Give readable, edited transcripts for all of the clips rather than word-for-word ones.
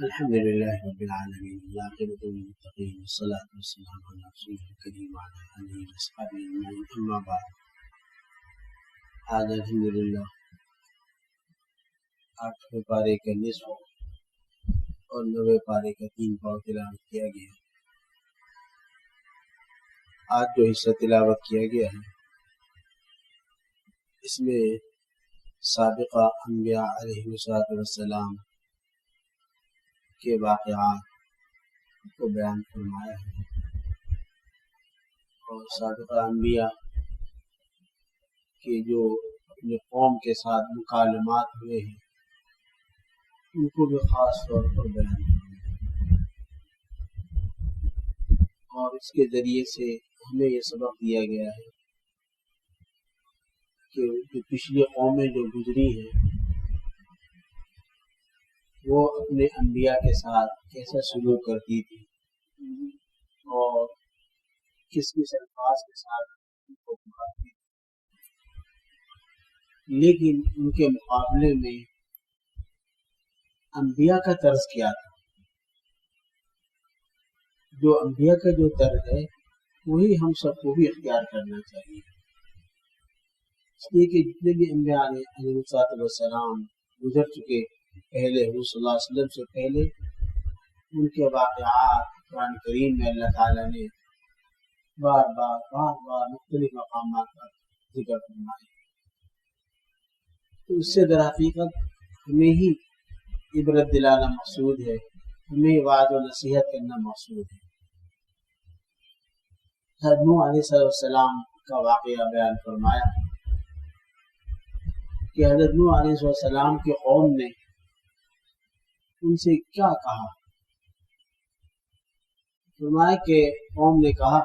الحمد لله رب العالمين والعاقبة للمتقين والصلاة والسلام على رسوله الكريم وعلى آله وصحبه أجمعين أما بعد. آج الحمد للہ 8ویں پارے کا نصف اور 9ویں پارے کا 3 پاؤ تلاوت کیا گیا. آج جو حصہ تلاوت کیا گیا ہے اس میں سابقہ انبیاء علیہ السلام کے واقعات کو بیان فرمایا ہے اور سابقہ انبیاء کے جو اپنے قوم کے ساتھ مکالمات ہوئے ہیں ان کو بھی خاص طور پر بیان فرمایا اور اس کے ذریعے سے ہمیں یہ سبق دیا گیا ہے کہ جو پچھلی قومیں جو گزری ہیں وہ اپنے انبیاء کے ساتھ کیسا سلوک کرتی تھی اور کس کس الفاظ کے ساتھ ان کو پکارتی تھی، لیکن ان کے مقابلے میں انبیاء کا طرز کیا تھا. جو انبیاء کا جو طرز ہے وہی ہم سب کو بھی اختیار کرنا چاہیے، اس لیے کہ جتنے بھی انبیاء علیہ السلام گزر چکے پہلے حضور صلی اللہ علیہ وسلم سے پہلے، ان کے واقعات قرآن کریم میں اللہ تعالیٰ نے بار بار مختلف مقامات پر ذکر فرمایا. تو اس سے در حقیقت ہمیں ہی عبرت دلانا مقصود ہے، ہمیں وعظ و نصیحت کرنا مقصود ہے. حضرت نوح علیہ السلام کا واقعہ بیان فرمایا کہ حضرت نوح علیہ السلام کی قوم نے ان سے کیا کہا. فرمایا کہ قوم نے کہا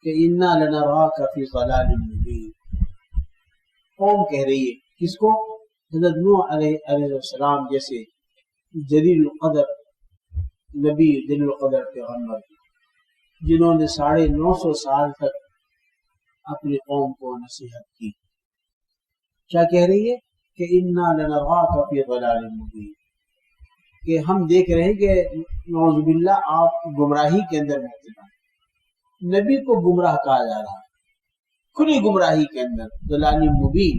کہ انا لنراک فی ضلال مبین. قوم کہہ رہی ہے کس کو؟ حضرت نوح علیہ السلام جیسے جلیل القدر نبی، جلیل القدر پیغمبر جنہوں نے 950 سال تک اپنی قوم کو نصیحت کی. کیا کہہ رہی ہے کہ انا لنراک فی ضلال مبین، کہ ہم دیکھ رہے ہیں کہ نعوذ باللہ آپ گمراہی کے اندر مبتلا ہیں. نبی کو گمراہ کہا جا رہا ہے کھلی گمراہی کے اندر، ضلال مبین،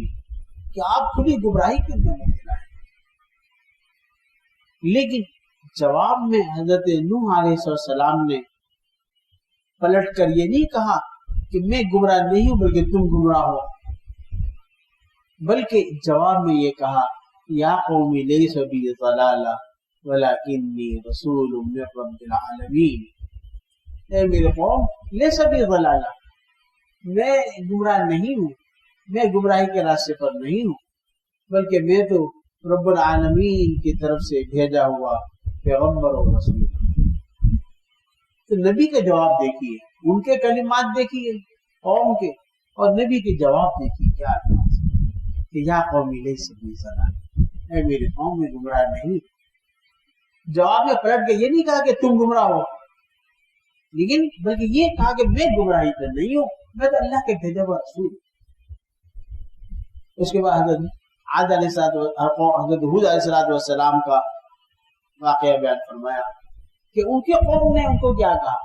کہ آپ کھلی گمراہی کے اندر مبتلا ہیں. لیکن جواب میں حضرت نوح علیہ السلام نے پلٹ کر یہ نہیں کہا کہ میں گمراہ نہیں ہوں بلکہ تم گمراہ ہو، بلکہ جواب میں یہ کہا یا قوم لیس بی ضلالہ ولکنی رسول من رب العالمین. اے میرے قوم، لیس بی ضلالہ، میں گمراہ نہیں ہوں، میں گمراہی کے راستے پر نہیں ہوں، بلکہ میں تو رب العالمین کی طرف سے بھیجا ہوا پیغمبر و رسول. تو نبی کا جواب دیکھیے، ان کے کلمات دیکھیے قوم کے، اور نبی کے جواب دیکھیے کیا کہ یا قوم لیس بی ضلالہ، اے میرے قوم میں گمراہ نہیں. جواب میں پلٹ کے یہ نہیں کہا کہ تم گمراہ ہو، لیکن بلکہ یہ کہا کہ میں گمراہی پر نہیں ہوں، میں تو اللہ کے بھیجا ہوا رسول. اس کے بعد حضرت ہود علیہ السلام کا واقعہ بیان فرمایا کہ ان کے قوم نے ان کو کیا کہا.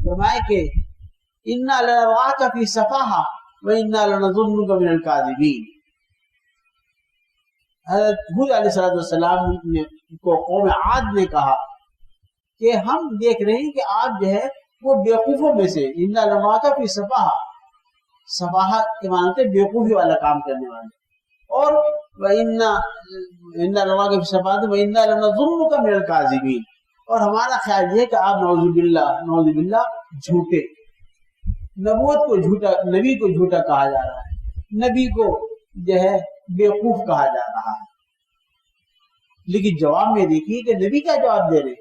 فرمایا کہ انا لنراک فی سفاہہ وانا لنظنک من الکاذبین. حضرت ہود علیہ السلام کو قوم عاد نے کہا کہ ہم دیکھ رہے ہیں کہ آپ جو ہے وہ بیوقوفوں میں سے، انا لنراک فی سفاہہ، سفاہہ کے معنی ہے بیوقوفی والا کام کرنے والے، اور وانا لنراک فی سفاہہ وانا لنظنک من الکاذبین، اور ہمارا خیال یہ ہے کہ آپ نعوذ باللہ جھوٹے، نبوت کو جھوٹا، نبی کو جھوٹا کہا جا رہا ہے، نبی کو جو ہے بیوقوف کہا جا رہا ہے. لیکن جواب میں دیکھیے کہ نبی کا جواب دے رہے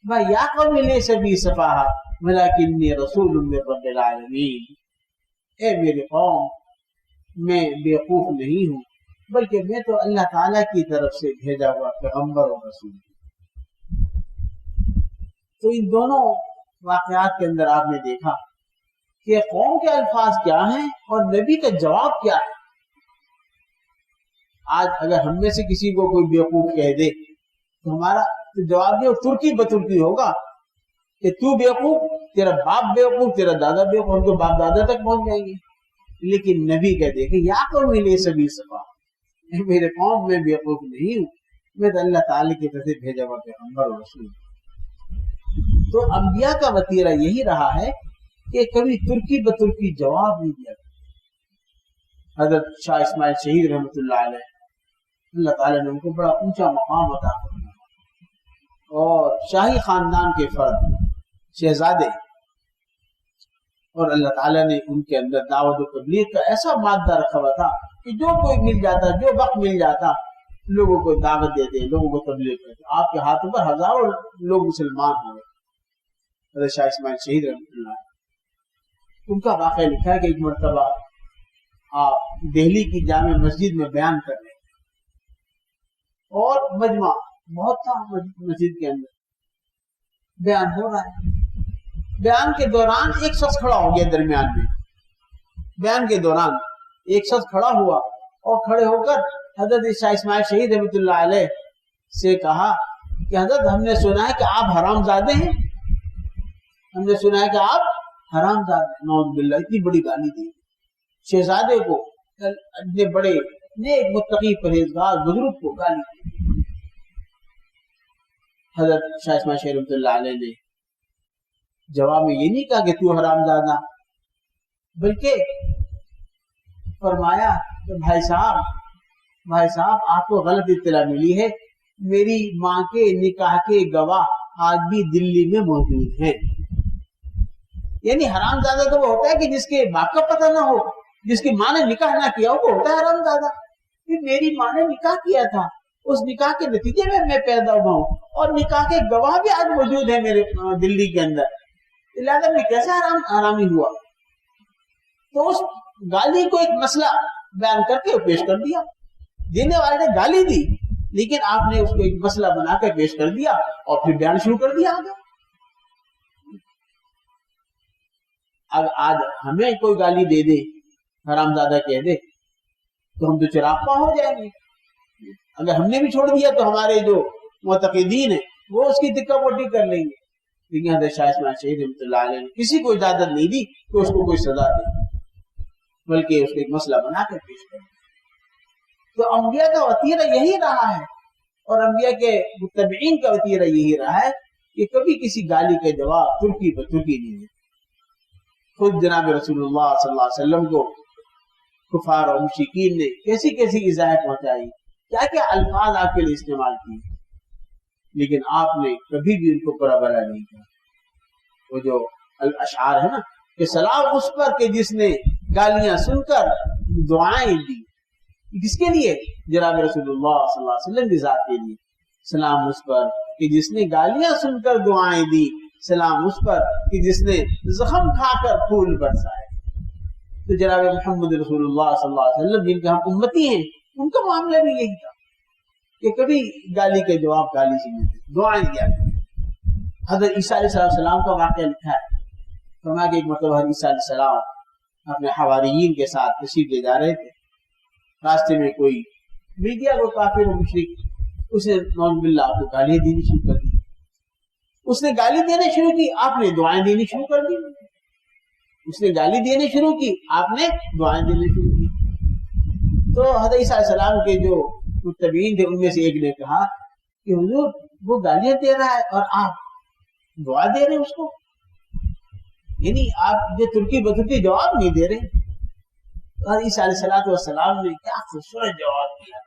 میں یا قوم لیس بی سفاہہ ولکنی رسول من رب العالمین. اے میرے قوم، میں بیوقوف نہیں ہوں بلکہ میں تو اللہ تعالیٰ کی طرف سے بھیجا ہوا پیغمبر و رسول ہوں. تو ان دونوں واقعات کے اندر آپ نے دیکھا کہ قوم کے الفاظ کیا ہیں اور نبی کا جواب کیا ہے. آج اگر ہم میں سے کسی کو کوئی بیوقوف کہہ دے تو ہمارا جواب یہ ترکی بترکی ہوگا کہ تو بیوقوف، تیرا باپ بیوقوف، تیرا دادا بیوقوف، ہم تو باپ دادا تک پہنچ جائیں گے۔ لیکن نبی کہتے کہ یا قوم لیس بی سفاہ، میرے قوم میں بیوقوف نہیں ہوں، میں تو اللہ تعالی کی طرف سے بھیجا ہوا پیغمبر و رسول۔ تو انبیاء کا وتیرہ یہی رہا ہے کہ کبھی ترکی بترکی جواب نہیں دیا۔ حضرت شاہ اسماعیل شہید رحمۃ اللہ علیہ، اللہ تعالیٰ نے ان کو بڑا اونچا مقام عطا فرمایا، اور شاہی خاندان کے فرد شہزادے، اور اللہ تعالیٰ نے ان کے اندر دعوت و تبلیغ کا ایسا مادہ رکھا ہوا تھا کہ جو کوئی مل جاتا، جو وقت مل جاتا، لوگوں کو دعوت دیتے، لوگوں کو تبلیغ کرتے۔ آپ کے ہاتھوں پر ہزاروں لوگ مسلمان ہوئے۔ حضرت شاہ اسماعیل شہید رحمۃ اللہ، ان کا واقعہ لکھا ہے کہ ایک مرتبہ آپ دہلی کی جامع مسجد میں بیان کر رہے ہیں، اور مجمع بہت تھا مسجد کے اندر، بیان ہو رہا ہے۔ بیان کے دوران ایک شخص کھڑا ہو گیا درمیان میں، بیان کے دوران ایک شخص کھڑا ہوا اور کھڑے ہو کر حضرت شاہ اسماعیل شہید رحمۃ اللہ علیہ سے کہا کہ حضرت ہم نے سنا ہے کہ آپ حرام زادے ہیں، ہم نے سنا ہے کہ آپ حرام زادے۔ نعوذ باللہ، اتنی بڑی گالی دی شہزادے کو، اتنے بڑے نیک متقی پرہیزگار بزرگ کو گالی دی۔ حضرت شاہ اسماعیل شہید رحمۃ اللہ علیہ نے جواب میں یہ نہیں کہا کہ تو حرام زادہ، بلکہ فرمایا کہ بھائی صاحب آپ کو غلط اطلاع ملی ہے، میری ماں کے نکاح کے گواہ آج بھی دلی میں موجود ہیں۔ یعنی حرام زادہ تو وہ ہوتا ہے کہ جس کے باپ کا پتہ نہ ہو، جس کی ماں نے نکاح نہ کیا ہو، وہ ہوتا ہے حرام زادہ۔ میری ماں نے نکاح کیا تھا، اس نکاح کے نتیجے میں میں پیدا ہوا ہوں، اور نکاح کے گواہ بھی آج موجود ہیں میرے دلی کے اندر، لہٰذا میں کیسے حرامی ہوا؟ تو اس گالی کو ایک مسئلہ بیان کر کے پیش کر دیا۔ دینے والے نے گالی دی، لیکن آپ نے اس کو ایک مسئلہ بنا کر پیش کر دیا اور پھر بیان شروع کر دیا آگے۔ اب آج ہمیں کوئی گالی دے دے، حرامزادہ کہہ دے، تو ہم تو چراغ ہو جائیں گے۔ اگر ہم نے بھی چھوڑ دیا تو ہمارے جو معتقدین ہیں وہ اس کی دکا پوٹی کر لیں گے۔ لیکن حضرت شاہ اسماعیل شہید رحمۃ اللہ علیہ نے کسی کو اجازت نہیں دی کہ اس کو کوئی سزا دے، بلکہ اس کو ایک مسئلہ بنا کر پیش کر دیا۔ تو انبیاء کا وتیرہ یہی رہا ہے، اور انبیاء کے متبعین کا وتیرہ یہی رہا ہے کہ کبھی کسی گالی کے جواب ترکی پر ترکی نہیں ہے۔ خود جناب رسول اللہ صلی اللہ علیہ وسلم کو کفار اور مشرکین نے کیسی کیسی ایذائیں پہنچائی، کیا کیا الفاظ آپ کے لیے استعمال کیے، لیکن آپ نے کبھی بھی ان کو برا بھلا نہیں کیا۔ وہ جو الاشعار ہے نا کہ سلام اس پر کہ جس نے گالیاں سن کر دعائیں دی، کس کے لیے؟ جناب رسول اللہ صلی اللہ علیہ وسلم کی ذات کے لیے۔ سلام اس پر کہ جس نے گالیاں سن کر دعائیں دی، سلام اس پر کہ جس نے زخم کھا کر پھول برسائے۔ تو جناب محمد رسول اللہ صلی اللہ علیہ وسلم جن کے ہم امتی ہیں، ان کا معاملہ بھی یہی تھا کہ کبھی گالی کے جواب گالی سے ملتے، دعائیں دیا کرتے۔ حضرت عیسیٰ علیہ السلام کا واقعہ لکھا ہے، فرمایا کہ ایک مرتبہ حضرت عیسیٰ علیہ السلام اپنے حواریین کے ساتھ تشریف لے جا رہے تھے، راستے میں کوئی مل گیا وہ کافر و مشرک، اس نے نعوذ باللہ آپ کو گالیاں دینی شروع کر دی۔ اس نے گالی دینے شروع کی، آپ نے دعائیں دینی شروع کر دی۔ اس نے گالی دینے شروع کی، آپ نے دعائیں دینے شروع کی۔ تو حضرت عیسیٰ علیہ السلام کے جو متبعین تھے ان میں سے ایک نے کہا کہ حضور وہ گالیاں دے رہا ہے اور آپ دعا دے رہے ہیں اس کو، یعنی آپ یہ ترکی بترکی جواب نہیں دے رہے۔ اور عیسیٰ علیہ السلام نے کیا خوبصورت جواب دیا،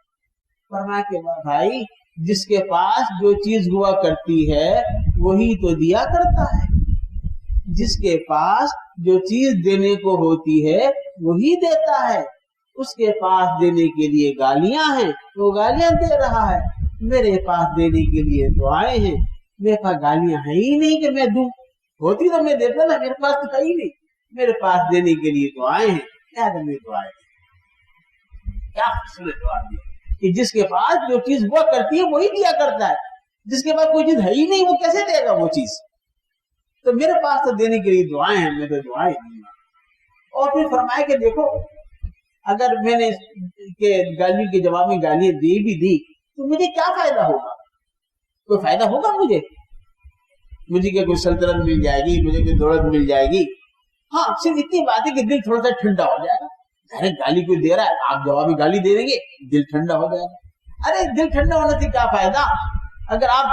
فرمایا کہ بھائی جس کے پاس جو چیز ہوا کرتی ہے وہی تو دیا کرتا ہے، جس کے پاس جو چیز دینے کو ہوتی ہے وہی دیتا ہے، اس کے پاس دینے کے لیے گالیاں ہیں وہ گالیاں دے رہا ہے، میرے پاس دینے کے لیے دعائیں ہیں، میرے پاس گالیاں ہیں ہی نہیں کہ میں دوں، ہوتی تو میں دیتا نا، میرے پاس تو ہے ہی نہیں، میرے پاس دینے کے لیے دعائیں ہیں، کیا دیں دعائیں؟ کیا خوبصورت دعا دی کہ جس کے پاس جو چیز ہوا کرتی ہے وہی دیا کرتا ہے، جس کے پاس کوئی چیز ہے ہی نہیں وہ کیسے دے گا وہ چیز؟ تو میرے پاس تو دینے کے لیے دعائیں ہیں، میں تو دعائیں دوں گا۔ اور پھر فرمایا کہ دیکھو اگر میں نے کہ گالی کے جواب میں گالیاں دی بھی دی تو مجھے کیا فائدہ ہوگا؟ کوئی فائدہ ہوگا مجھے کیا کوئی سلطنت مل جائے گی, مجھے کوئی دولت مل جائے گی؟ ہاں صرف اتنی بات ہے کہ دل تھوڑا سا ٹھنڈا ہو جائے گا. ارے گالی کوئی دے رہا ہے, آپ جوابی گالی دے دیں گے, دل ٹھنڈا ہو جائے گا. ارے دل ٹھنڈا ہونے سے کیا فائدہ؟ اگر آپ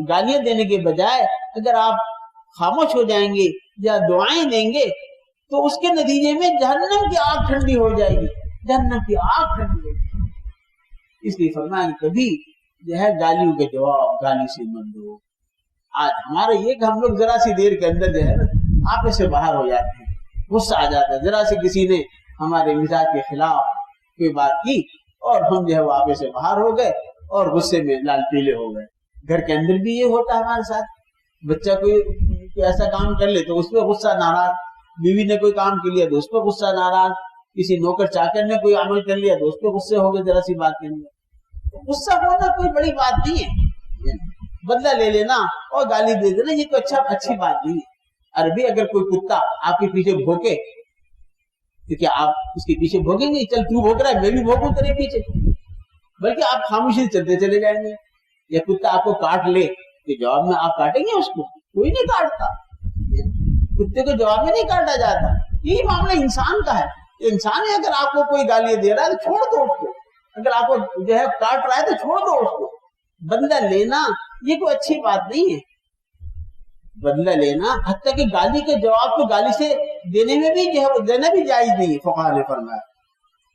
گالیاں دینے کے بجائے اگر آپ خاموش ہو جائیں گے یا دعائیں دیں گے تو اس کے نتیجے میں جہنم کی آگ ٹھنڈی ہو جائے گی, جہنم کی آگ ٹھنڈی ہو جائے گی. اس لیے فرمایا کبھی جو ہے گالیوں کے جواب گالی سے مت دو. آج ہمارا یہ کہ ہم لوگ ذرا سی دیر کے اندر جو ہے نا آپے سے باہر ہو جاتے ہیں, غصہ آ جاتا ہے, ذرا سے کسی نے ہمارے مزاج کے خلاف کوئی بات کی اور ہم جو ہے وہ آپے سے باہر ہو گئے اور غصے میں لال پیلے ہو گئے. گھر کے اندر بھی یہ ہوتا ہے ہمارے ساتھ, بچہ کوئی ایسا کام کر لے تو اس پہ غصہ ناراض, بیوی نے کوئی کام کر لیا تو اس پہ غصہ ناراض, کسی نوکر چاکر نے کوئی عمل کر لیا تو اس پہ غصے ہو گئے ذرا سی بات کے اندر. غصہ ہونا کوئی بڑی بات نہیں ہے, بدلہ لے لینا اور گالی دے دینا یہ تو اچھی بات نہیں ہے. عربی اگر کوئی کتا آپ کے پیچھے بھوکے تو کیا آپ اس کے پیچھے بھوگیں گے چل تو بھوگ رہا ہے میں بھی بھوگوں تیرے پیچھے, بلکہ آپ خاموشی سے چلتے چلے جائیں گے. یا کتا آپ کو کاٹ لے تو جواب میں آپ کاٹیں گے اس کو؟ کوئی نہیں کاٹتا, کتے کو جواب میں نہیں کاٹا جاتا. یہی معاملہ انسان کا ہے. انسان ہے اگر آپ کو کوئی گالی دے رہا ہے تو چھوڑ دو اس کو, اگر آپ کو جو ہے کاٹ رہا ہے تو چھوڑ دو اس کو. بدلہ لینا یہ کوئی اچھی بات نہیں ہے. بدلہ لینا حتیٰ کہ گالی کے جواب کو گالی سے دینے میں بھی جو ہے وہ دینا بھی جائز نہیں ہے. فقہاء نے فرمایا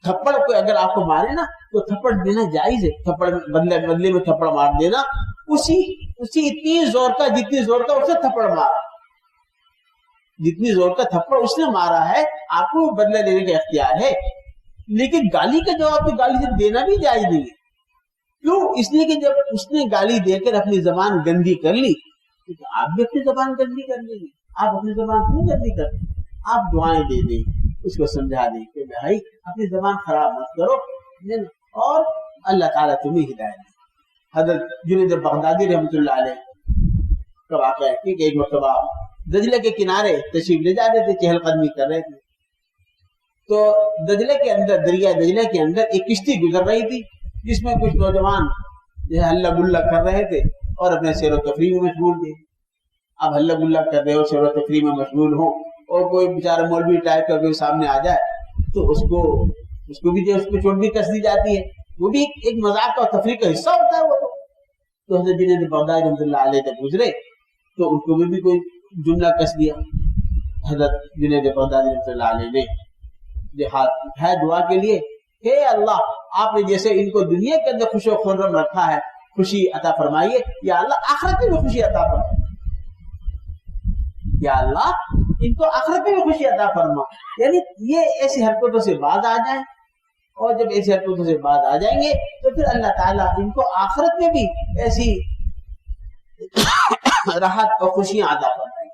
تھپڑ کو اگر آپ کو مارے نا تو تھپڑ دینا جائز ہے. تھپڑ بدلے میں تھپڑ مار دینا اسی اتنی زور کا جتنی زور کا اسے تھپڑ مارا, جتنی زور کا تھپڑ اس نے مارا ہے آپ کو بدلہ لینے کا اختیار ہے. لیکن گالی کا جواب تو گالی سے دینا بھی جائز نہیں ہے. کیوں؟ اس لیے کہ جب اس نے گالی دے کر اپنی زبان گندی کر لی تو آپ بھی اپنی زبان گندی کر لیں گے. آپ اپنی زبان کیوں گندی کر لیں؟ آپ دعائیں دے دیں, اس کو سمجھا دیں کہ بھائی اپنی زبان خراب مت کرو اور اللہ تعالیٰ تمہیں ہدایت دے. حضرت جنید بغدادی رحمۃ اللہ علیہ کا واقعہ ہے کہ ایک مرتبہ دجلے کے کنارے تشریف لے جا رہے تھے, چہل قدمی کر رہے تھے, تو دجلے کے اندر دریا دجلے کے اندر ایک کشتی گزر رہی تھی جس میں کچھ نوجوان جو ہے ہلا گلا کر رہے تھے اور اپنے سیر و تفریح میں مشغول تھے. اب ہلا گلا کر رہے ہو, سیر و تفریح میں مشغول ہو اور کوئی بیچارہ مولوی ٹائپ کا کوئی سامنے آ جائے تو اس کو بھی جو اس کو چوٹ بھی کس دی جاتی ہے, وہ بھی ایک مذاق کا تفریح کا حصہ ہوتا ہے وہ. تو حضرت جنید بغدادی رحمۃ اللہ علیہ جب گزرے تو ان کو بھی کوئی جملہ کس دیا. حضرت جنید بغدادی رحمۃ اللہ علیہ نے جو ہاتھ اٹھائے دعا کے لیے, اے اللہ آپ نے جیسے ان کو دنیا کے اندر خوش و خرم رکھا ہے خوشی عطا فرمائیے, یا اللہ آخرت میں بھی خوشی عطا فرمائیے, یا اللہ ان کو آخرت میں بھی خوشی عطا فرما. یعنی یہ ایسی حرکتوں سے باز آ جائیں, اور جب ایسی حرکتوں سے باز آ جائیں گے تو پھر اللہ تعالیٰ ان کو آخرت میں بھی ایسی راحت اور خوشیاں عطا فرمائیں.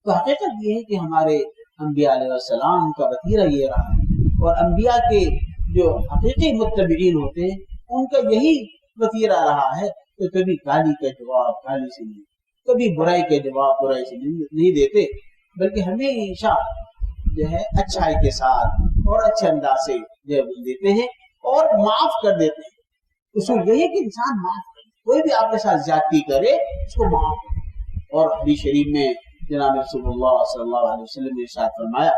تو حقیقت یہ ہے کہ ہمارے انبیاء علیہ السلام کا وتیرہ یہ رہا ہے, اور انبیاء کے جو حقیقی متبعین ہوتے ہیں ان کا یہی وتیرہ رہا ہے کہ کبھی گالی کا جواب گالی سے نہیں, کبھی برائی کے جواب برائی سے نہیں دیتے, بلکہ ہمیشہ جو ہے اچھائی کے ساتھ اور اچھے انداز سے جو دیتے ہیں اور معاف کر دیتے ہیں. اصول یہی ہے کہ انسان معاف کرے, کوئی بھی آپ کے ساتھ زیادتی کرے اس کو معاف کرے. اور حدیث شریف میں جناب رسول اللہ صلی اللہ علیہ وسلم نے ارشاد فرمایا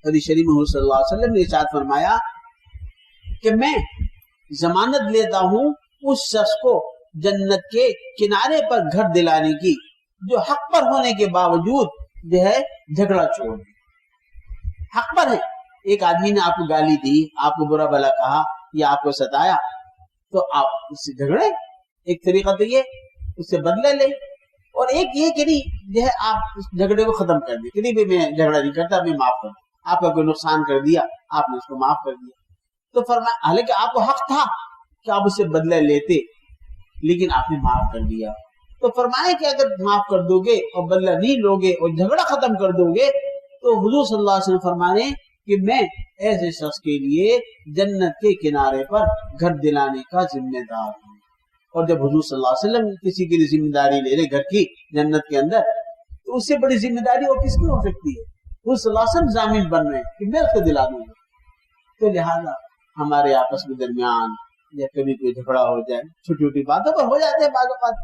حدیث شریف میں صلی اللہ علیہ وسلم نے ارشاد فرمایا کہ میں ضمانت لیتا ہوں اس شخص کو جنت کے کنارے پر گھر دلانے کی جو حق پر ہونے کے باوجود جو ہے جھگڑا چھوڑ دے. حق پر ہے, ایک آدمی نے آپ کو گالی دی, آپ کو برا بھلا کہا یا آپ کو ستایا تو آپ اس سے جھگڑے. ایک طریقہ تو یہ اس سے بدلہ لے, اور ایک یہ کہ نہیں جو ہے آپ اس جھگڑے کو ختم کر دیں کہ نہیں میں جھگڑا نہیں کرتا, میں معاف کر دوں. آپ کا کوئی نقصان کر دیا آپ نے اس کو معاف کر دیا. تو فرمایا حالانکہ آپ کو حق تھا کہ آپ اس سے بدلہ لیتے لیکن آپ نے معاف کر دیا. تو فرمایا کہ اگر معاف کر دو گے اور بدلہ نہیں لو گے اور جھگڑا ختم کر دو گے تو حضور صلی اللہ علیہ وسلم فرمانے کہ میں ایسے شخص کے لیے جنت کے کنارے پر گھر دلانے کا ذمہ دار ہوں. اور جب حضور صلی اللہ علیہ وسلم کسی کے لیے ذمہ داری لے رہے گھر کی جنت کے اندر، تو اس سے بڑی ذمہ داری اور کس کی ہو سکتی ہے؟ حضور صلی اللہ علیہ وسلم ضامن بن رہے ہیں کہ میں اس کو دلا دوں گا. تو لہٰذا ہمارے آپس میں درمیان یا کبھی کوئی جھگڑا ہو جائے، چھوٹی چھوٹی باتوں پر ہو جاتے ہیں بعض اوقات،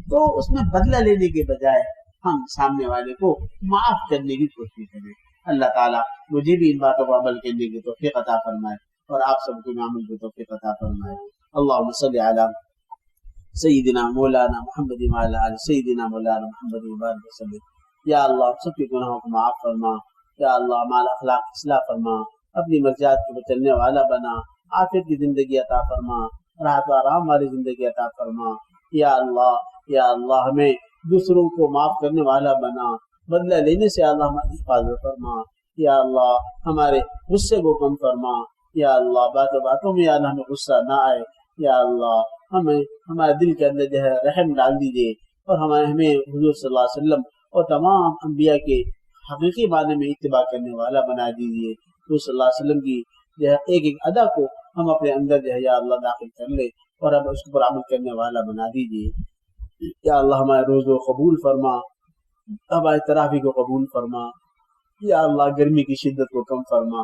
تو اس میں بدلہ لینے کے بجائے ہم سامنے والے کو معاف کرنے کی کوشش کریں. اللہ تعالیٰ مجھے بھی ان باتوں پر عمل کرنے کی توفیق عطا فرمائے اور آپ سب کو عمل کی توفیق عطا فرمائے. اللہم صلی علی سیدنا مولانا محمد وعلی آل سیدنا مولانا محمد وبارک وسلم. یا اللہ سب کے گناہوں کو معاف فرما. یا اللہ ہمارا اخلاق اصلاح فرما، اپنی مرضیات کو چلنے والا بنا، عافیت کی زندگی عطا فرما، راحت و آرام والی زندگی عطا فرما. یا اللہ ہمیں دوسروں کو معاف کرنے والا بنا، بدلہ لینے سے اللہ ہماری حفاظت فرما. یا اللہ ہمارے غصے کو کم فرما. یا اللہ باتوں میں یا اللہ ہمیں غصہ نہ آئے. یا اللہ ہمیں ہمارے دل کے اندر جو ہے رحم ڈال دیجیے اور ہمیں حضور صلی اللہ علیہ وسلم اور تمام انبیاء کے حقیقی معنی میں اتباع کرنے والا بنا دیجیے. حضور صلی اللہ علیہ وسلم کی جو ہے ایک ایک ادا کو ہم اپنے اندر جو ہے یا اللہ داخل کر لے اور ہم اس پر عمل کرنے والا بنا دیجیے. یا اللہ ہمارے روز کو قبول فرما، ہمارے تراویح کو قبول فرما. یا اللہ گرمی کی شدت کو کم فرما.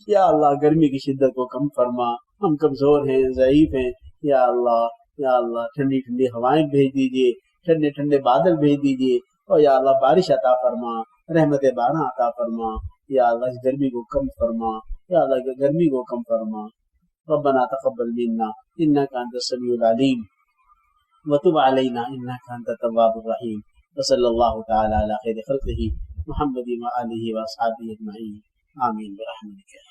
یا اللہ گرمی کی شدت کو کم فرما. ہم کمزور ہیں، ضعیف ہیں. یا اللہ ٹھنڈی ٹھنڈی ہوائیں بھیج دیجیے، ٹھنڈے ٹھنڈے بادل بھیج دیجیے اور یا اللہ بارش عطا فرما، رحمت باران عطا فرما. یا اللہ اس گرمی کو کم فرما. یا اللہ گرمی کو کم فرما. ربنا تقبل منا انك انت السميع العليم وتب علينا انك انت التواب الرحيم. وصلى الله تعالى على خير خلقه محمد وآله واصحابه اجمعين. آمين برحمتك.